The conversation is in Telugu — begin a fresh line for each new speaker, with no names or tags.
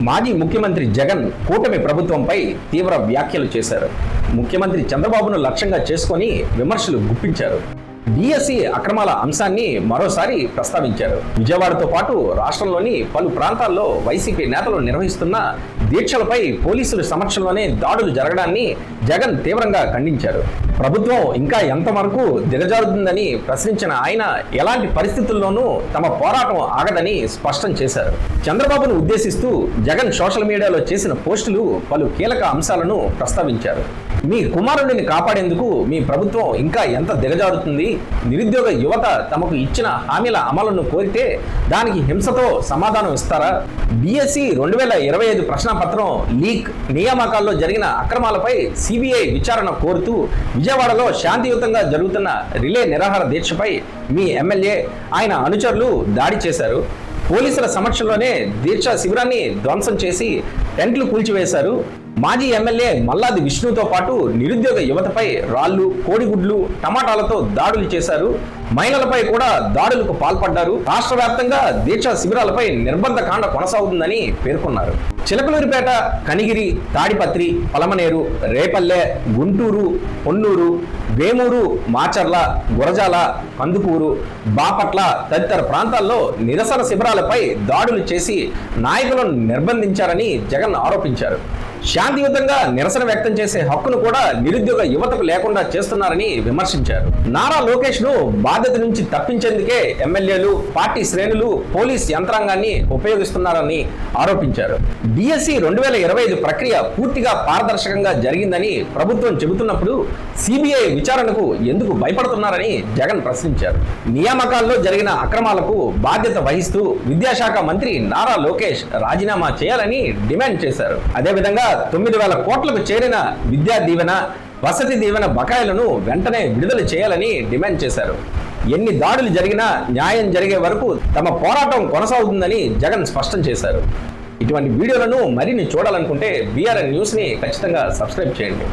మాజీ ముఖ్యమంత్రి జగన్ కూటమి ప్రభుత్వంపై తీవ్ర వ్యాఖ్యలు చేశారు. ముఖ్యమంత్రి చంద్రబాబును లక్ష్యంగా చేసుకొని విమర్శలు గుప్పించారు. డిఎస్సి అక్రమాల అంశాన్ని మరోసారి ప్రస్తావించారు. విజయవాడతో పాటు రాష్ట్రంలోని పలు ప్రాంతాల్లో వైసీపీ నేతలు నిర్వహిస్తున్న దీక్షలపై పోలీసుల సమక్షంలోనే దాడులు జరగడాన్ని జగన్ తీవ్రంగా ఖండించారు. ప్రభుత్వం ఇంకా ఎంతవరకు దిగజారుతుందని ప్రశ్నించిన ఆయన ఎలాంటి పరిస్థితుల్లోనూ తమ పోరాటం ఆగదని స్పష్టం చేశారు. చంద్రబాబును ఉద్దేశిస్తూ జగన్ సోషల్ మీడియాలో చేసిన పోస్టులు పలు కీలక అంశాలను ప్రస్తావించారు. మీ కుమారుడిని కాపాడేందుకు మీ ప్రభుత్వం ఇంకా ఎంత దిగజారుతుంది? నిరుద్యోగ యువత తమకు ఇచ్చిన హామీల అమలును కోరితే దానికి హింసతో సమాధానం ఇస్తారా? డిఎస్సి 2025 ప్రశ్నాపత్రం లీక్, నియామకాల్లో జరిగిన అక్రమాలపై సిబిఐ విచారణ కోరుతూ విజయవాడలో శాంతియుతంగా జరుగుతున్న రిలే నిరాహార దీక్షపై మీ ఎమ్మెల్యే, ఆయన అనుచరులు దాడి చేశారు. పోలీసుల సమక్షంలోనే దీక్ష శిబిరాన్ని ధ్వంసం చేసి టెంట్లు కూల్చివేశారు. మాజీ ఎమ్మెల్యే మల్లాది విష్ణుతో పాటు నిరుద్యోగ యువతపై రాళ్లు, కోడిగుడ్లు, టమాటాలతో దాడులు చేశారు. మహిళలపై కూడా దాడులకు పాల్పడ్డారు. రాష్ట్ర వ్యాప్తంగా దీక్షా శిబిరాలపై నిర్బంధ కాండ కొనసాగుతుందని పేర్కొన్నారు. చిలకలూరిపేట, కనిగిరి, తాడిపత్రి, పలమనేరు, రేపల్లె, గుంటూరు, పొన్నూరు, వేమూరు, మాచర్ల, గురజాల, కందుకూరు, బాపట్ల తదితర ప్రాంతాల్లో నిరసన శిబిరాలపై దాడులు చేసి నాయకులను నిర్బంధించారని జగన్ ఆరోపించారు. శాంతియుతంగా నిరసన వ్యక్తం చేసే హక్కును కూడా నిరుద్యోగ యువతకు లేకుండా చేస్తున్నారని విమర్శించారు. నారా లోకేష్ ను బాధ్యత నుంచి తప్పించేందుకే ఎమ్మెల్యేలు, పార్టీ శ్రేణులు పోలీస్ యంత్రాంగాన్ని ఉపయోగిస్తున్నారని ఆరోపించారు. డిఎస్సి 2025 ప్రక్రియ పూర్తిగా పారదర్శకంగా జరిగిందని ప్రభుత్వం చెబుతున్నప్పుడు సిబిఐ విచారణకు ఎందుకు భయపడుతున్నారని జగన్ ప్రశ్నించారు. నియామకాల్లో జరిగిన అక్రమాలకు బాధ్యత వహిస్తూ విద్యాశాఖ మంత్రి నారా లోకేష్ రాజీనామా చేయాలని డిమాండ్ చేశారు. అదేవిధంగా 9,000 కోట్లకు చేరిన విద్యా దీవెన, వసతి దీవెన బకాయిలను వెంటనే విడుదల చేయాలని డిమాండ్ చేశారు. ఎన్ని దాడులు జరిగినా న్యాయం జరిగే వరకు తమ పోరాటం కొనసాగుతుందని జగన్ స్పష్టం చేశారు. ఇటువంటి వీడియోలను మరిన్ని చూడాలనుకుంటే BRN న్యూస్ని ఖచ్చితంగా సబ్స్క్రైబ్ చేయండి.